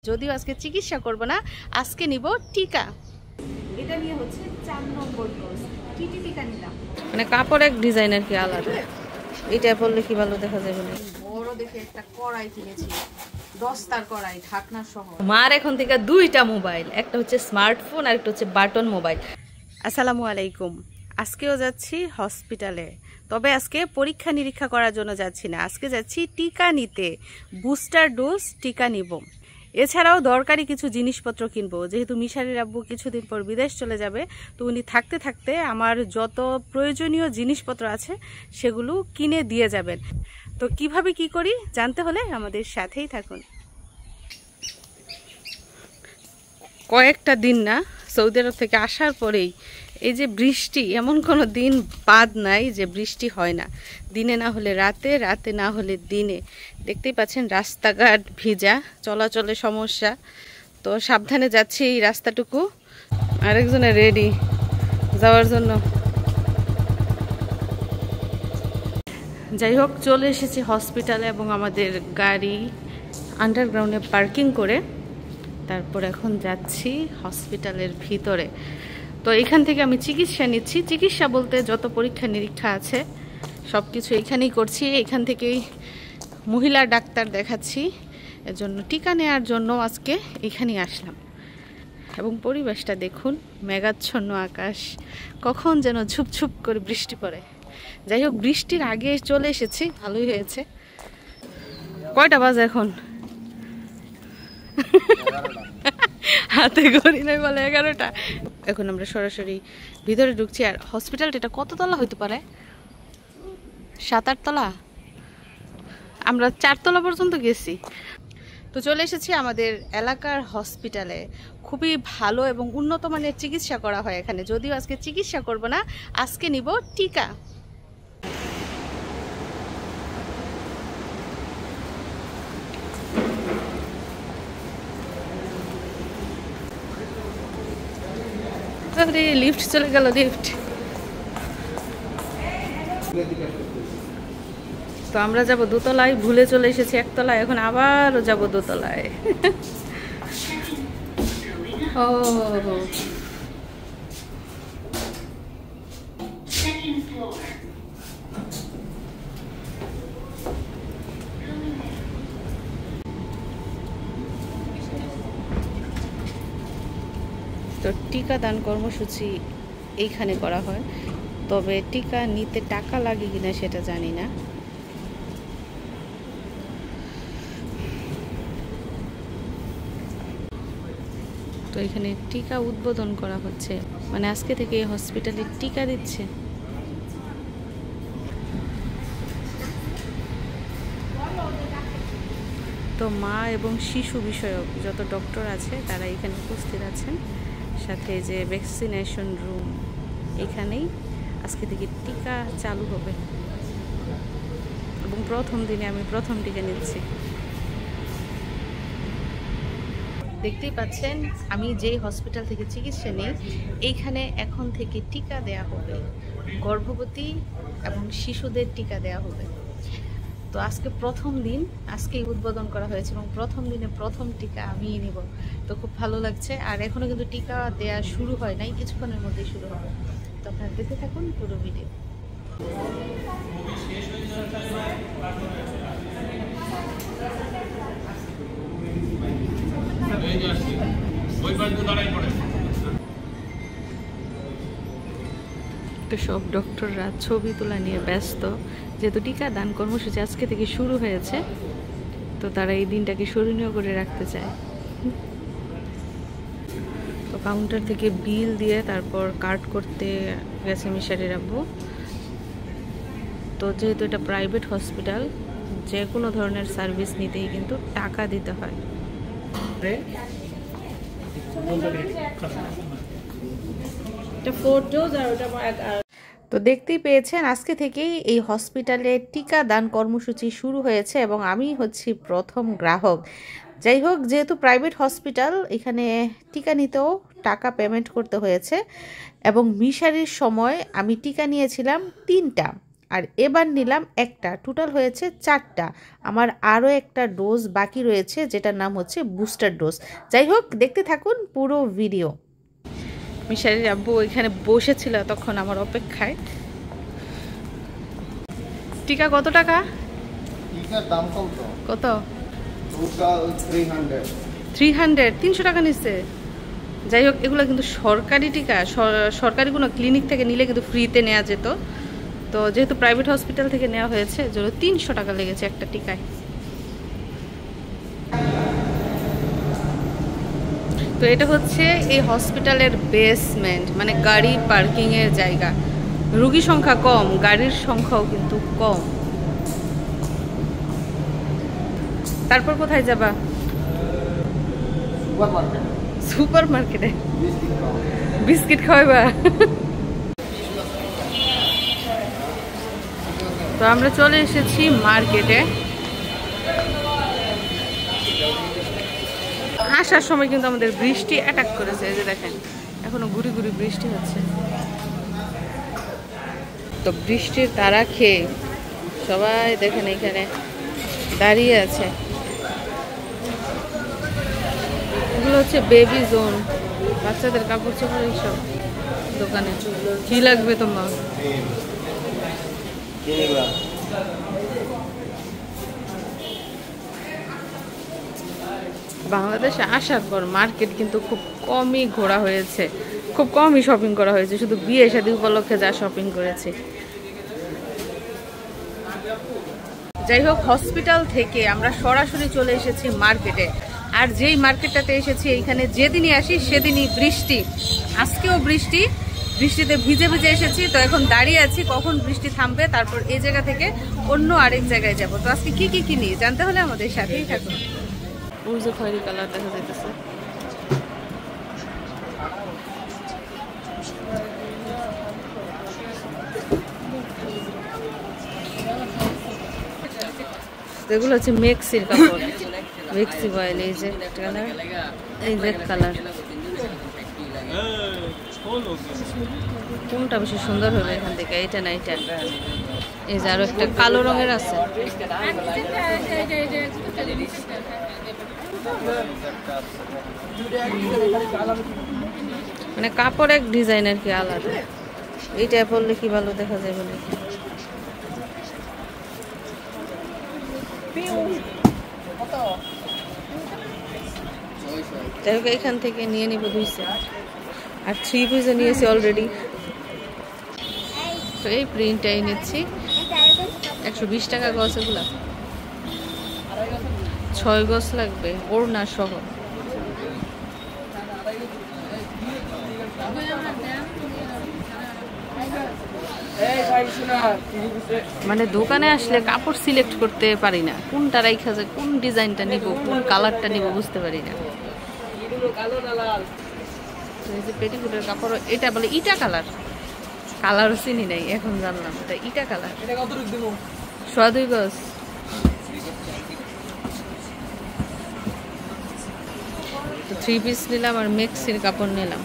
যদিও আজকে চিকিৎসা করব না, আজকে নিব টিকা। এটা নিয়ে হচ্ছে 4 নম্বর ডোজ টিটি টিকা নিলাম। মানে কাপড় এক ডিজাইনের কি আলাদা, এটা পরলে কি ভালো দেখা যাবে না। বড় দেখে একটা কড়াই কিনেছি, 10টার কড়াই, ঢাকনা সহ। মার এখন থেকে 2টা মোবাইল, একটা হচ্ছে স্মার্টফোন আর একটা হচ্ছে বাটন মোবাইল। আসসালামু আলাইকুম। আজকেও যাচ্ছি হসপিটালে, তবে আজকে পরীক্ষা নিরীক্ষা করার জন্য যাচ্ছি না, আজকে যাচ্ছি টিকা নিতে, বুস্টার ডোজ টিকা নিব। এছাড়াও দরকারি কিছু জিনিসপত্র কিনবো, যেহেতু মিশারির আব্বু কিছুদিন পর বিদেশ চলে যাবে, তো উনি থাকতে থাকতে আমার যত প্রয়োজনীয় জিনিসপত্র আছে সেগুলো কিনে দিয়ে যাবেন। তো কিভাবে কি করি জানতে হলে আমাদের সাথেই থাকুন। কয়েকটা দিন না, সৌদি আরব থেকে আসার পরেই এই যে বৃষ্টি, এমন কোনো দিন বাদ নাই যে বৃষ্টি হয় না। দিনে না হলে রাতে, রাতে না হলে দিনে। দেখতেই পাচ্ছেন রাস্তাঘাট ভিজা, চলাচলে সমস্যা। তো সাবধানে যাচ্ছি এই রাস্তাটুকু। আরেকজনে রেডি যাওয়ার জন্য। যাই হোক, চলে এসেছি হসপিটালে এবং আমাদের গাড়ি আন্ডারগ্রাউন্ডে পার্কিং করে তারপর এখন যাচ্ছি হসপিটালের ভিতরে। তো এখান থেকে আমি চিকিৎসা নিচ্ছি। চিকিৎসা বলতে যত পরীক্ষা নিরীক্ষা আছে সব কিছু এখানেই করছি। এখান থেকেই মহিলা ডাক্তার দেখাচ্ছি, এজন্য টিকা নেওয়ার জন্য আজকে এখানেই আসলাম। এবং পরিবেশটা দেখুন, মেঘাচ্ছন্ন আকাশ, কখন যেন ঝুপঝুপ করে বৃষ্টি পড়ে। যাই হোক, বৃষ্টির আগে চলে এসেছি, ভালোই হয়েছে। কয়টা বাজে এখন? হাতে ঘড়ি নাই বলে 11টা। এখন আমরা সরাসরি ভিতরে ঢুকছি। আর হসপিটালটা এটা কত তলা হইতে পারে? 7-8 তলা। আমরা 4 তলা পর্যন্ত গেছি। তো চলে এসেছি আমাদের এলাকার হসপিটালে। খুবই ভালো এবং উন্নত মানের চিকিৎসা করা হয় এখানে। যদিও আজকে চিকিৎসা করব না, আজকে নিব টিকা। লিফট চলে গেল, লিফট। তো আমরা যাব দোতলায়, ভুলে চলে এসেছি একতলায়, এখন আবারও যাব দোতলায়। ও তো টিকাদান কর্মসূচি এইখানে করা হয়, তবে টিকা নিতে টাকা লাগে কিনা সেটা জানি না। তো এখানে টিকা উদ্বোধন করা হচ্ছে, মানে আজকে থেকে এই হসপিটালে টিকা দিচ্ছে। তো মা এবং শিশু বিষয়ক যত ডক্টর আছে তারা এখানে উপস্থিত আছেন, সাথে যে ভ্যাকসিনেশন রুম, এখানেই আজকে থেকে টিকা চালু হবে। এবং প্রথম দিনে আমি প্রথম টিকা নিচ্ছি। দেখতেই পাচ্ছেন আমি যেই হসপিটাল থেকে চিকিৎসা নিই, এইখানে এখন থেকে টিকা দেয়া হবে, গর্ভবতী এবং শিশুদের টিকা দেয়া হবে। তো আজকে প্রথম দিন, আজকেই উদ্বোধন করা হয়েছে এবং প্রথম দিনে প্রথম টিকা আমিই নিব। তো খুব ভালো লাগছে। আর এখনো কিন্তু টিকা দেয়া শুরু হয় নাই, কিছুক্ষণের মধ্যেই শুরু হবে। তো আপনারা দেখতে থাকুন পুরো ভিডিও। তো সব ডক্টররা ছবি তোলা নিয়ে ব্যস্ত, যেহেতু টিকা দান কর্মসূচি আজকে থেকে শুরু হয়েছে, তো তারা এই দিনটাকে স্মরণীয় করে রাখতে চায়। তো কাউন্টার থেকে বিল দিয়ে তারপর কার্ড করতে গেছে মিশারির আব্বু। তো যেহেতু এটা প্রাইভেট হসপিটাল, যে কোনো ধরনের সার্ভিস নিতেই কিন্তু টাকা দিতে হয়। তো দেখতেই পেয়েছেন আজকে থেকেই এই হসপিটালে টিকা দান কর্মসূচি শুরু হয়েছে এবং আমি হচ্ছি প্রথম গ্রাহক। যাই হোক, যেহেতু প্রাইভেট হসপিটাল, এখানে টিকা নিতেও টাকা পেমেন্ট করতে হয়েছে। এবং মিশারির সময় আমি টিকা নিয়েছিলাম 3টা, আর এবার নিলাম একটা, টোটাল হয়েছে 4টা। আমার আরও একটা ডোজ বাকি রয়েছে যেটার নাম হচ্ছে বুস্টার ডোজ। যাই হোক, দেখতে থাকুন পুরো ভিডিও। মিশারির আব্বু ওইখানে বসেছিল তখন আমার অপেক্ষায়। টিকা কত টাকা? টিকার দাম কত? 300 300 টাকা নিচ্ছে। যাই হোক, এগুলো কিন্তু সরকারি টিকা, সরকারি কোনো ক্লিনিক থেকে নিলে কিন্তু ফ্রিতে নেওয়া যেত। তো যেহেতু প্রাইভেট হসপিটাল থেকে নেওয়া হয়েছে, এজন্য 300 টাকা লেগেছে একটা টিকায়। তো এটা হচ্ছে এই হসপিটালের বেসমেন্ট, মানে গাড়ি পার্কিংয়ের জায়গা। রোগী সংখ্যা কম, গাড়ির সংখ্যাও কিন্তু কম। তারপর কোথায় যাবা? সুপার মার্কেটে বিস্কিট খাওয়াবা? তো আমরা চলে এসেছি মার্কেটে। আসার সময় কিন্তু আমাদের বৃষ্টি অ্যাটাক করেছে, এই যে দেখেন এখনো গুড়ি গুড়ি বৃষ্টি হচ্ছে। তো বৃষ্টির তারা খেয়ে সবাই দেখেন এখানে দাঁড়িয়ে আছে। এগুলো হচ্ছে বেবি জোন, বাচ্চাদের কাপড় চোপড় এইসব দোকানে। কি লাগবে তোমার? বাংলাদেশে আসার পর মার্কেট কিন্তু খুব কমই ঘোরা হয়েছে, খুব কমই শপিং করা হয়েছে, শুধু বিয়ে শাদী উপলক্ষে যা শপিং করেছি। যাই হোক, হসপিটাল থেকে আমরা সরাসরি চলে এসেছি মার্কেটে। আর যেই মার্কেটটাতে এসেছি, এইখানে যেদিনই আসি সেদিনই বৃষ্টি। আজকেও বৃষ্টি, বৃষ্টিতে ভিজে ভিজে এসেছি। তো এখন দাঁড়িয়ে আছি কখন বৃষ্টি থামবে, তারপর এই জায়গা থেকে অন্য আরেক জায়গায় যাব। তো আজকে কি কি কিনি জানতে হলে আমাদের সাথেই থাকুন। ওই যে খয়েরি কালার দেখা যাইতেছে। এগুলো হচ্ছে মেক্সির কাপড়, মেক্সি বয়েল। এই যে কালার, এই যে কালার, কোনটা বেশি সুন্দর হবে এখান থেকে? এটা না এটা? এই যে আরো একটা কালো রঙের আছে। মানে কাপড় এক ডিজাইনের কি আলাদা। এইটা পরলে কি ভালো দেখা যাবে নাকি? যাই হোক, এখান থেকে নিয়ে নিব 2 সেট। আর 3 পিসও নিয়েছি অলরেডি। তো এই প্রিন্টটাই নিচ্ছি, 120 টাকা গজ। এগুলা 6 গজ লাগবে, ওড়না সহ। মানে দোকানে আসলে কাপড় সিলেক্ট করতে পারি না, কোনটা রাইখা যায়, কোন ডিজাইনটা নিব, কোন কালারটা নিব বুঝতে পারি না। এই যে পেটিকোটের কাপড়, এটা বলে ইটা কালার, কালারও চিনি নাই, এখন জানলাম এটা ইটা কালার। 2.5 গজ। তো 3 পিস নিলাম আর মেক্সির কাপড় নিলাম।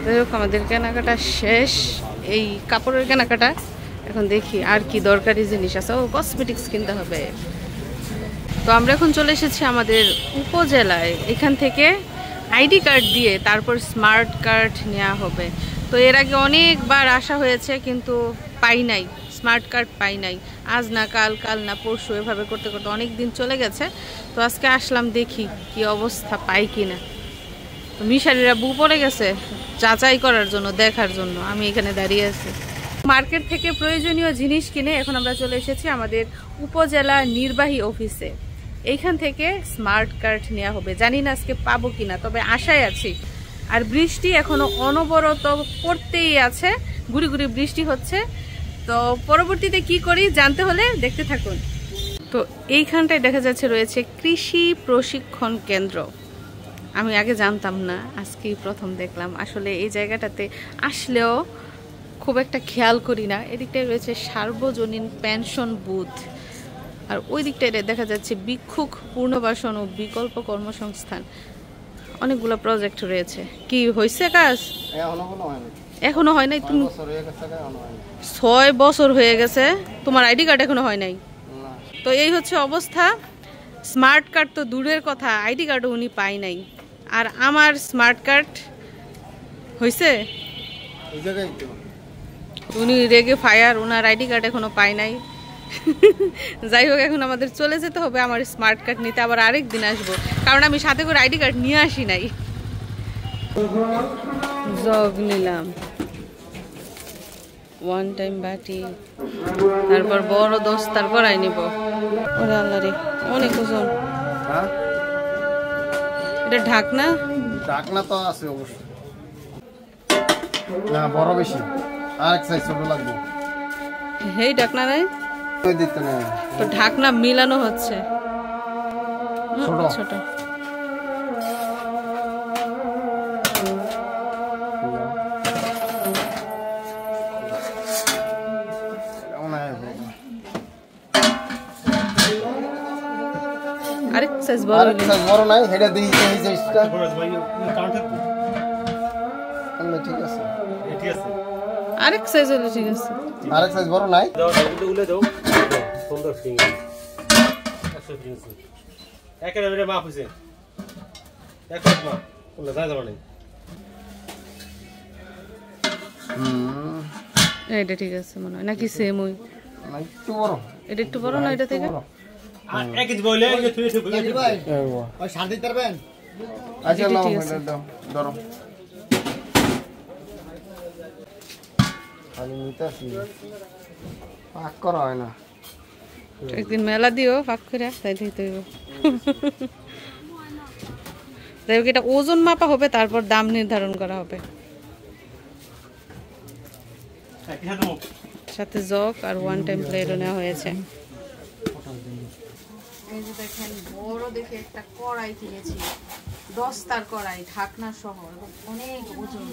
যাই হোক, আমাদের কেনাকাটা শেষ, এই কাপড়ের কেনাকাটা। এখন দেখি আর কি দরকারি জিনিস আছে। ও, কসমেটিক্স কিনতে হবে। তো আমরা এখন চলে এসেছি আমাদের উপজেলায়। এখান থেকে আইডি কার্ড দিয়ে তারপর স্মার্ট কার্ড নেওয়া হবে। তো এর আগে অনেকবার আসা হয়েছে কিন্তু পাই নাই, স্মার্ট কার্ড পাই নাই। আজ না কাল, কাল না পরশু, এভাবে করতে করতে অনেক দিন চলে গেছে। তো আজকে আসলাম, দেখি কি অবস্থা, পাই কিনা। তো মিশারিরা বউ পড়ে গেছে যাচাই করার জন্য, দেখার জন্য। আমি এখানে দাঁড়িয়ে আছি। মার্কেট থেকে প্রয়োজনীয় জিনিস কিনে এখন আমরা চলে এসেছি আমাদের উপজেলা নির্বাহী অফিসে। এইখান থেকে স্মার্ট কার্ড নেওয়া হবে। জানি না আজকে পাবো কিনা, তবে আশায় আছি। আর বৃষ্টি এখনো অনবরত পড়তেই আছে, গুড়ি গুড়ি বৃষ্টি হচ্ছে। তো পরবর্তীতে কি করি জানতে হলে দেখতে থাকুন। তো এইখানটায় দেখা যাচ্ছে রয়েছে কৃষি প্রশিক্ষণ কেন্দ্র। আমি আগে জানতাম না, আজকেই প্রথম দেখলাম। আসলে এই জায়গাটাতে আসলেও খুব একটা খেয়াল করি না। এদিকটায় রয়েছে সার্বজনীন পেনশন বুথ। আর ওই দিকটায় দেখা যাচ্ছে ভিক্ষুক পুনর্বাসন ও বিকল্প কর্মসংস্থান, অনেকগুলো প্রজেক্ট রয়েছে। কি হয়েছে কাজ? এখনো হয় নাই। তুমি 6 বছর হয়ে গেছে, তোমার আইডি কার্ড এখনো হয় নাই? তো এই হচ্ছে অবস্থা। স্মার্ট কার্ড তো দূরের কথা, আইডি কার্ডও উনি পাই নাই। আর আমার স্মার্ট কার্ড হয়েছে, উনি রেগে ফায়ার, ওনার আইডি কার্ড এখনো পাই নাই। যাই হোক, এখন আমাদের চলে যেতে হবে আমার স্মার্ট কার্ড নিতে, আবার আরেক দিন আসবো, কারণ আমি সাথে করে আইডি কার্ড নিয়ে আসি নাই। জগ নিলাম, ওয়ান টাইম বাটি, তারপর বড় দস্তার করাই নিব। ওরে আল্লাহ রে, অনেক ওজন। এটা ঢাকনা? ঢাকনা তো আছে অবশ্যই, না বড় বেশি, আর এক সাইজ ছোট লাগবে। এই ঢাকনা নাই দিতে না, তো ঢাকনা মিলানো হচ্ছে। ছোট ছোট আরেক সাইজ বড়, আরেক সাইজ বড় নাই, হেডা দেই এই সাইজটা ঠিক আছে, ঠিক আছে। আরেক সাইজ হলে ঠিক আছে, আরেক সাইজ বড় নাই। দাও উলে দাও, সুন্দর ফিঙ্গার আছে ফিঙ্গার একেবারে মাপ হইছে, এক মাপ কোনটা যা যাবে না। এটা ঠিক আছে মনে হয়, নাকি সেম? ওই না একটু বড়, এটা একটু বড় না এটা থেকে? আর এক কেজি বইলে এই যে তুই ভাই ওই শান্তি করবেন। আচ্ছা নাও দাও ধরো, আমি নিতেছি, পাক করা হয় না। একদিন মেলা দিও পাক করে, তাই দিতে হইব। যাই হোক, এটা ওজন মাপা হবে, তারপর দাম নির্ধারণ করা হবে। সাথে জগ আর ওয়ান টাইম প্লেটও নেওয়া হয়েছে। এই যে দেখেন, বড় দেখে একটা কড়াই কিনেছি, দস্তার কড়াই, ঢাকনা সহ, এবং অনেক ওজন।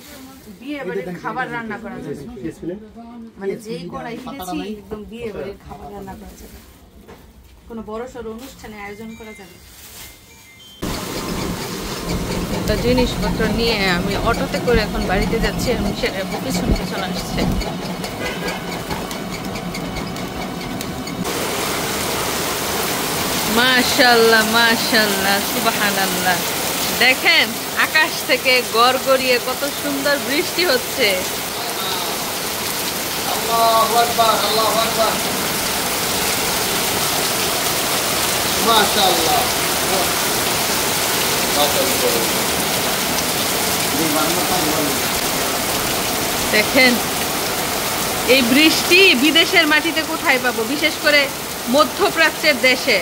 বিয়ে বাড়ির খাবার রান্না করা যাবে, মানে যেই কড়াই কিনেছি একদম বিয়ে বাড়ির খাবার রান্না করা যাবে, কোনো বড় সড় অনুষ্ঠানে আয়োজন করা যাবে। একটা জিনিসপত্র নিয়ে আমি অটোতে করে এখন বাড়িতে যাচ্ছি, এবং সেটা পিছন পিছন আসছে। মাশাআল্লাহ মাশাআল্লাহ সুবহানাল্লাহ, দেখেন আকাশ থেকে গড়গড়িয়ে কত সুন্দর বৃষ্টি হচ্ছে। আল্লাহু আকবার, আল্লাহু আকবার, মাশাআল্লাহ। দেখেন এই বৃষ্টি বিদেশের মাটিতে কোথায় পাবো, বিশেষ করে মধ্যপ্রাচ্যের দেশে।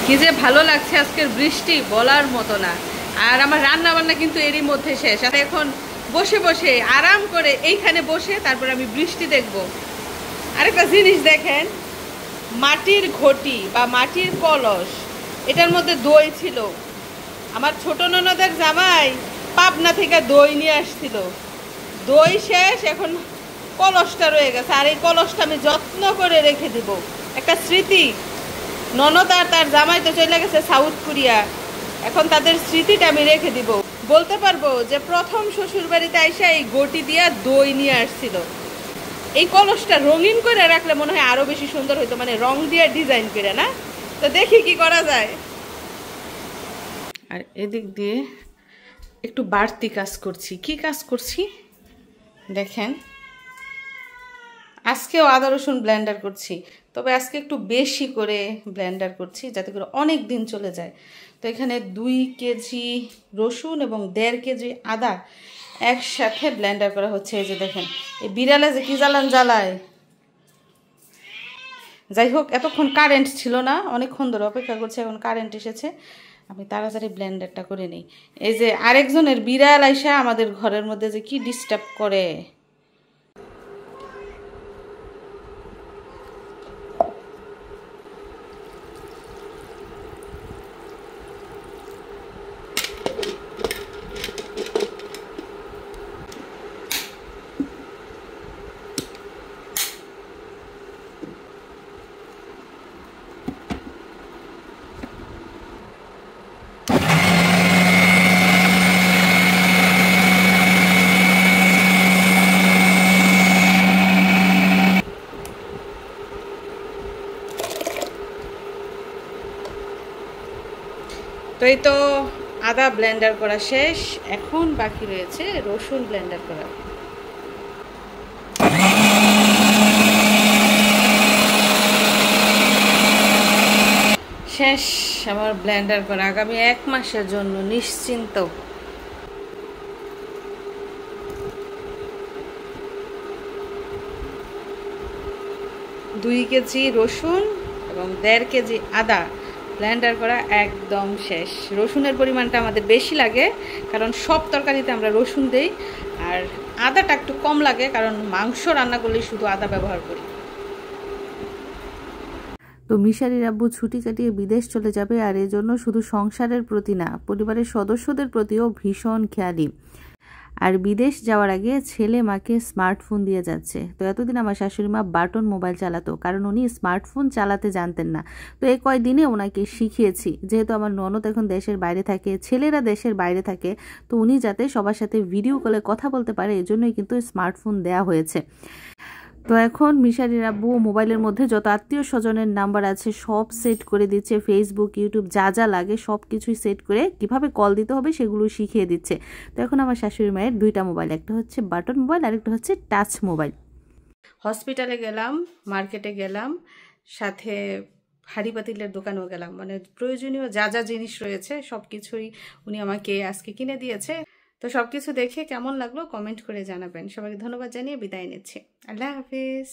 কি যে ভালো লাগছে আজকের বৃষ্টি, বলার মতো না। আর আমার রান্না বান্না কিন্তু এরই মধ্যে শেষ। আর এখন বসে বসে আরাম করে এইখানে বসে তারপর আমি বৃষ্টি দেখব। আরেকটা জিনিস দেখেন, মাটির ঘটি বা মাটির কলস, এটার মধ্যে দই ছিল। আমার ছোট ননদের জামাই পাবনা থেকে দই নিয়ে আসছিল, দই শেষ, এখন কলসটা রয়ে গেছে। আর এই কলসটা আমি যত্ন করে রেখে দিব, একটা স্মৃতি। ননদ আর তার জামাই তো চলে গেছে সাউথ কোরিয়া, এখন তাদের স্মৃতিটা আমি রেখে দিব। বলতে পারবো যে প্রথম শ্বশুর বাড়িতে আইসা এই গটি দিয়া দই নিয়ে আসছিল। এই কলসটা রঙিন করে রাখলে মনে হয় আরো বেশি সুন্দর হইতো, মানে রং দিয়ে ডিজাইন করে, না? তো দেখি কি করা যায়। আর এদিক দিয়ে একটু বাড়তি কাজ করছি। কি কাজ করছি দেখেন, আজকেও আদা রসুন ব্লেন্ডার করছি, তবে আজকে একটু বেশি করে ব্লেন্ডার করছি যাতে করে অনেক দিন চলে যায়। তো এখানে 2 কেজি রসুন এবং 1.5 কেজি আদা একসাথে ব্লেন্ডার করা হচ্ছে। এই যে দেখেন, এই বিড়ালে যে কি জ্বালায়। যাই হোক, এতক্ষণ কারেন্ট ছিল না, অনেকক্ষণ ধরে অপেক্ষা করছে, এখন কারেন্ট এসেছে, আমি তাড়াতাড়ি ব্লেন্ডারটা করে নিই। এই যে আরেকজনের বিড়াল আইসা আমাদের ঘরের মধ্যে যে কি ডিস্টার্ব করে। তো এই তো আদা ব্লেন্ডার করা শেষ, এখন বাকি রয়েছে রসুন ব্লেন্ডার করা। শেষ আমার ব্লেন্ডার করা, আগামী 1 মাসের জন্য নিশ্চিন্ত। দুই কেজি রসুন এবং 1.5 কেজি আদা ব্লেন্ডার করা একদম শেষ। রসুনের পরিমাণটা আমাদের বেশি লাগে কারণ সব তরকারিতে আমরা রসুন দেই, আর আদাটা একটু কম লাগে কারণ মাংস রান্না করলে শুধু আদা ব্যবহার করি। তো মিশারির আব্বু ছুটি কাটিয়ে বিদেশ চলে যাবে, আর এজন্য শুধু সংসারের প্রতি না, পরিবারের সদস্যদের প্রতিও ভীষণ খেয়ালি। আর বিদেশ যাওয়ার আগে ছেলে মাকে স্মার্টফোন দিয়ে যাচ্ছে। তো এতদিন আমার শাশুড়ি মা বাটন মোবাইল চালাতো, কারণ উনি স্মার্টফোন চালাতে জানতেন না। তো এই কয়দিনে ওনাকে শিখিয়েছি, যেহেতু আমার ননদ এখন দেশের বাইরে থাকে, ছেলেরা দেশের বাইরে থাকে, তো উনি যাতে সবার সাথে ভিডিও কলে কথা বলতে পারে, এজন্যই কিন্তু স্মার্টফোন দেয়া হয়েছে। তো এখন মিশারির আব্বু মোবাইলের মধ্যে যত আত্মীয় স্বজনের নাম্বার আছে সব সেট করে দিচ্ছে, ফেসবুক ইউটিউব যা যা লাগে সব কিছুই সেট করে কিভাবে কল দিতে হবে সেগুলো শিখিয়ে দিচ্ছে। তো এখন আমার শাশুড়ি মায়ের 2টা মোবাইল, একটা হচ্ছে বাটন মোবাইল আর একটা হচ্ছে টাচ মোবাইল। হসপিটালে গেলাম, মার্কেটে গেলাম, সাথে হাঁড়ি পাতিলের দোকানেও গেলাম, মানে প্রয়োজনীয় যা যা জিনিস রয়েছে সব কিছুই উনি আমাকে আজকে কিনে দিয়েছে। তো সব কিছু দেখে কেমন লাগলো কমেন্ট করে জানাবেন। সবাইকে ধন্যবাদ জানিয়ে বিদায় নিচ্ছি। আল্লাহ হাফিজ।